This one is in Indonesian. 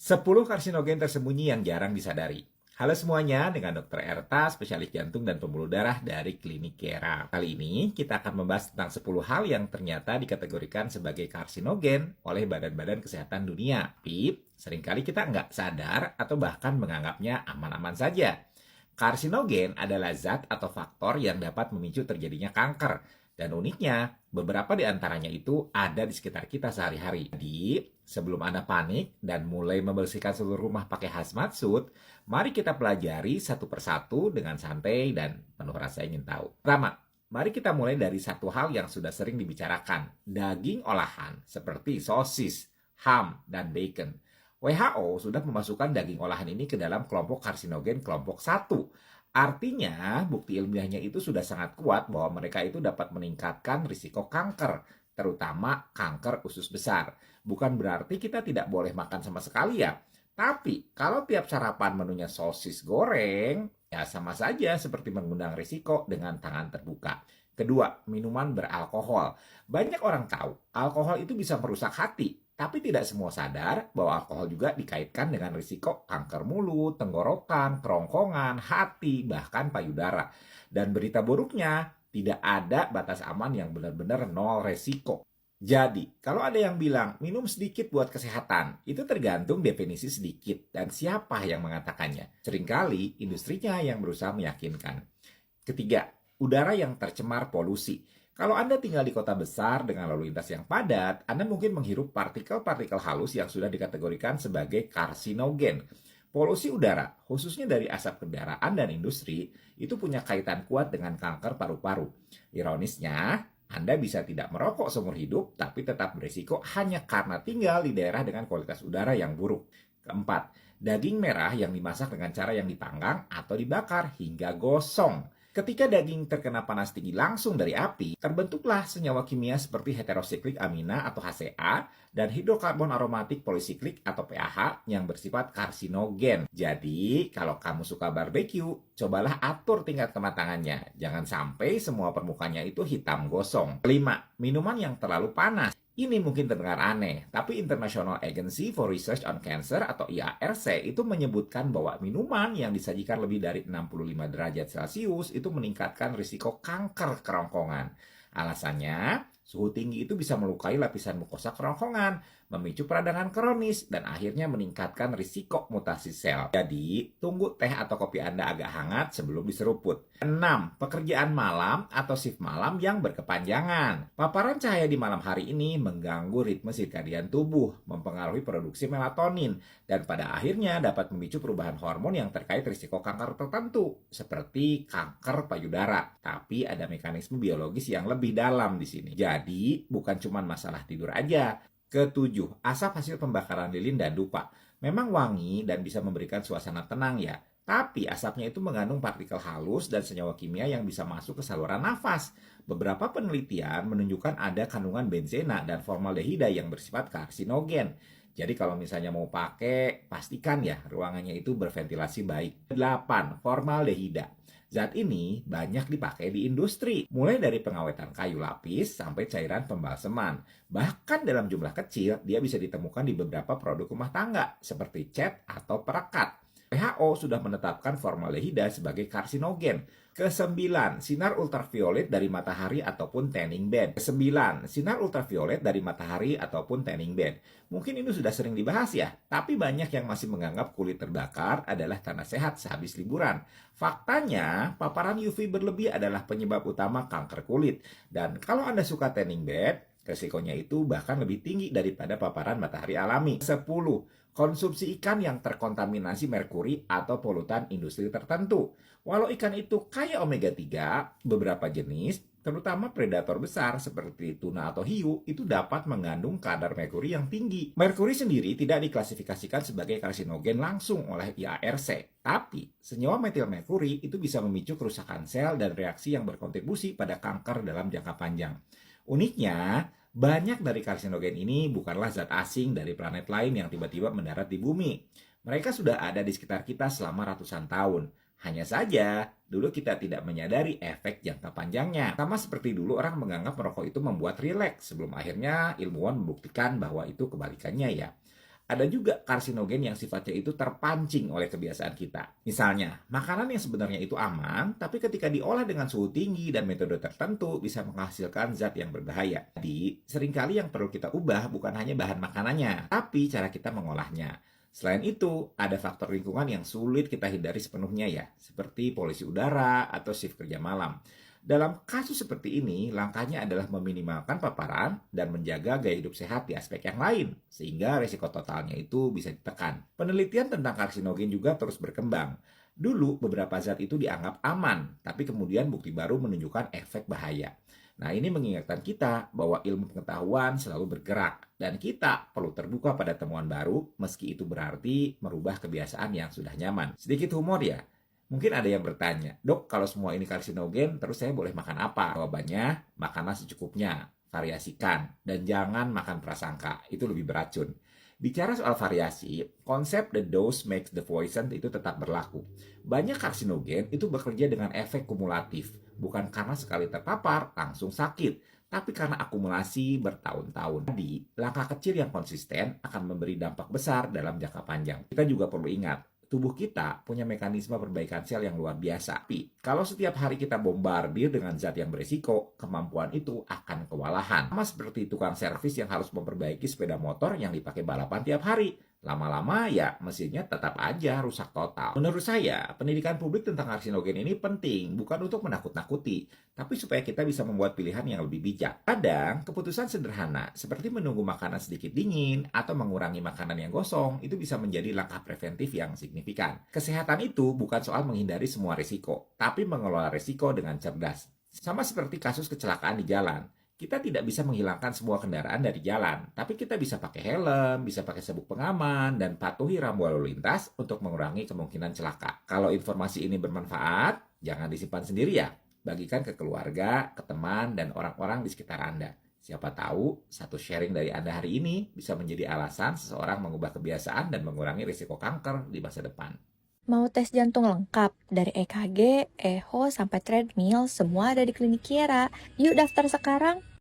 10 karsinogen tersembunyi yang jarang disadari. Halo semuanya, dengan Dr. Erta, spesialis jantung dan pembuluh darah dari Klinik Kera. Kali ini kita akan membahas tentang 10 hal yang ternyata dikategorikan sebagai karsinogen oleh Badan-Badan Kesehatan Dunia. Tapi seringkali kita nggak sadar atau bahkan menganggapnya aman-aman saja. Karsinogen adalah zat atau faktor yang dapat memicu terjadinya kanker. Dan uniknya, beberapa di antaranya itu ada di sekitar kita sehari-hari. Jadi, sebelum Anda panik dan mulai membersihkan seluruh rumah pakai hazmat suit, mari kita pelajari satu persatu dengan santai dan penuh rasa ingin tahu. Pertama, mari kita mulai dari satu hal yang sudah sering dibicarakan, daging olahan seperti sosis, ham, dan bacon. WHO sudah memasukkan daging olahan ini ke dalam kelompok karsinogen kelompok 1. Artinya, bukti ilmiahnya itu sudah sangat kuat bahwa mereka itu dapat meningkatkan risiko kanker, terutama kanker usus besar. Bukan berarti kita tidak boleh makan sama sekali ya. Tapi, kalau tiap sarapan menunya sosis goreng, ya sama saja seperti mengundang risiko dengan tangan terbuka. Kedua, minuman beralkohol. Banyak orang tahu, alkohol itu bisa merusak hati. Tapi tidak semua sadar bahwa alkohol juga dikaitkan dengan risiko kanker mulut, tenggorokan, kerongkongan, hati, bahkan payudara. Dan berita buruknya, tidak ada batas aman yang benar-benar nol resiko. Jadi, kalau ada yang bilang minum sedikit buat kesehatan, itu tergantung definisi sedikit dan siapa yang mengatakannya. Seringkali industrinya yang berusaha meyakinkan. Ketiga, udara yang tercemar polusi. Kalau Anda tinggal di kota besar dengan lalu lintas yang padat, Anda mungkin menghirup partikel-partikel halus yang sudah dikategorikan sebagai karsinogen. Polusi udara, khususnya dari asap kendaraan dan industri, itu punya kaitan kuat dengan kanker paru-paru. Ironisnya, Anda bisa tidak merokok seumur hidup, tapi tetap berisiko hanya karena tinggal di daerah dengan kualitas udara yang buruk. Keempat, daging merah yang dimasak dengan cara yang dipanggang atau dibakar hingga gosong. Ketika daging terkena panas tinggi langsung dari api, terbentuklah senyawa kimia seperti heterosiklik amina atau HCA dan hidrokarbon aromatik polisiklik atau PAH yang bersifat karsinogen. Jadi, kalau kamu suka barbeque, cobalah atur tingkat kematangannya. Jangan sampai semua permukaannya itu hitam gosong. Kelima, minuman yang terlalu panas. Ini mungkin terdengar aneh, tapi International Agency for Research on Cancer atau IARC itu menyebutkan bahwa minuman yang disajikan lebih dari 65 derajat Celcius itu meningkatkan risiko kanker kerongkongan. Alasannya, suhu tinggi itu bisa melukai lapisan mukosa kerongkongan, memicu peradangan kronis, dan akhirnya meningkatkan risiko mutasi sel. Jadi, tunggu teh atau kopi Anda agak hangat sebelum diseruput. 6. Pekerjaan malam atau shift malam yang berkepanjangan. Paparan cahaya di malam hari ini mengganggu ritme sirkadian tubuh, mempengaruhi produksi melatonin, dan pada akhirnya dapat memicu perubahan hormon yang terkait risiko kanker tertentu, seperti kanker payudara. Tapi ada mekanisme biologis yang lebih dalam di sini. Jadi, bukan cuma masalah tidur aja. Ketujuh, asap hasil pembakaran lilin dan dupa. Memang wangi dan bisa memberikan suasana tenang ya. Tapi asapnya itu mengandung partikel halus dan senyawa kimia yang bisa masuk ke saluran nafas. Beberapa penelitian menunjukkan ada kandungan benzena dan formaldehida yang bersifat karsinogen. Jadi kalau misalnya mau pakai, pastikan ya ruangannya itu berventilasi baik. 8. Formaldehida. Zat ini banyak dipakai di industri, mulai dari pengawetan kayu lapis sampai cairan pembalseman. Bahkan dalam jumlah kecil, dia bisa ditemukan di beberapa produk rumah tangga, seperti cat atau perekat. WHO sudah menetapkan formaldehida sebagai karsinogen. Kesembilan, sinar ultraviolet dari matahari ataupun tanning bed. Kesembilan, sinar ultraviolet dari matahari ataupun tanning bed. Mungkin ini sudah sering dibahas ya, tapi banyak yang masih menganggap kulit terbakar adalah tanda sehat sehabis liburan. Faktanya, paparan UV berlebih adalah penyebab utama kanker kulit. Dan kalau Anda suka tanning bed, resikonya itu bahkan lebih tinggi daripada paparan matahari alami. 10. Konsumsi ikan yang terkontaminasi merkuri atau polutan industri tertentu. Walau ikan itu kaya omega 3, beberapa jenis, terutama predator besar seperti tuna atau hiu, itu dapat mengandung kadar merkuri yang tinggi. Merkuri sendiri tidak diklasifikasikan sebagai karsinogen langsung oleh IARC. Tapi, senyawa metilmerkuri itu bisa memicu kerusakan sel dan reaksi yang berkontribusi pada kanker dalam jangka panjang. Uniknya, banyak dari karsinogen ini bukanlah zat asing dari planet lain yang tiba-tiba mendarat di bumi. Mereka sudah ada di sekitar kita selama ratusan tahun. Hanya saja, dulu kita tidak menyadari efek jangka panjangnya. Sama seperti dulu orang menganggap merokok itu membuat rileks, sebelum akhirnya ilmuwan membuktikan bahwa itu kebalikannya ya. Ada juga karsinogen yang sifatnya itu terpancing oleh kebiasaan kita. Misalnya, makanan yang sebenarnya itu aman, tapi ketika diolah dengan suhu tinggi dan metode tertentu bisa menghasilkan zat yang berbahaya. Jadi, seringkali yang perlu kita ubah bukan hanya bahan makanannya, tapi cara kita mengolahnya. Selain itu, ada faktor lingkungan yang sulit kita hindari sepenuhnya ya, seperti polusi udara atau shift kerja malam. Dalam kasus seperti ini, langkahnya adalah meminimalkan paparan dan menjaga gaya hidup sehat di aspek yang lain, sehingga risiko totalnya itu bisa ditekan. Penelitian tentang karsinogen juga terus berkembang. Dulu, beberapa zat itu dianggap aman, tapi kemudian bukti baru menunjukkan efek bahaya. Nah, ini mengingatkan kita bahwa ilmu pengetahuan selalu bergerak, dan kita perlu terbuka pada temuan baru, meski itu berarti merubah kebiasaan yang sudah nyaman. Sedikit humor ya. Mungkin ada yang bertanya, "Dok, kalau semua ini karsinogen, terus saya boleh makan apa?" Jawabannya, makanlah secukupnya, variasikan, dan jangan makan prasangka, itu lebih beracun. Bicara soal variasi, konsep the dose makes the poison itu tetap berlaku. Banyak karsinogen itu bekerja dengan efek kumulatif, bukan karena sekali terpapar langsung sakit, tapi karena akumulasi bertahun-tahun. Jadi, langkah kecil yang konsisten akan memberi dampak besar dalam jangka panjang. Kita juga perlu ingat, tubuh kita punya mekanisme perbaikan sel yang luar biasa. Tapi, kalau setiap hari kita bombardir dengan zat yang berisiko, kemampuan itu akan kewalahan. Sama seperti tukang servis yang harus memperbaiki sepeda motor yang dipakai balapan tiap hari. Lama-lama ya mesinnya tetap aja rusak total. Menurut saya, pendidikan publik tentang karsinogen ini penting, bukan untuk menakut-nakuti, tapi supaya kita bisa membuat pilihan yang lebih bijak. Kadang, keputusan sederhana, seperti menunggu makanan sedikit dingin atau mengurangi makanan yang gosong, itu bisa menjadi langkah preventif yang signifikan. Kesehatan itu bukan soal menghindari semua risiko, tapi mengelola risiko dengan cerdas. Sama seperti kasus kecelakaan di jalan. Kita tidak bisa menghilangkan semua kendaraan dari jalan, tapi kita bisa pakai helm, bisa pakai sabuk pengaman, dan patuhi rambu lalu lintas untuk mengurangi kemungkinan celaka. Kalau informasi ini bermanfaat, jangan disimpan sendiri ya. Bagikan ke keluarga, ke teman, dan orang-orang di sekitar Anda. Siapa tahu, satu sharing dari Anda hari ini bisa menjadi alasan seseorang mengubah kebiasaan dan mengurangi risiko kanker di masa depan. Mau tes jantung lengkap dari EKG, echo, sampai treadmill, semua ada di Klinik Kiera. Yuk daftar sekarang.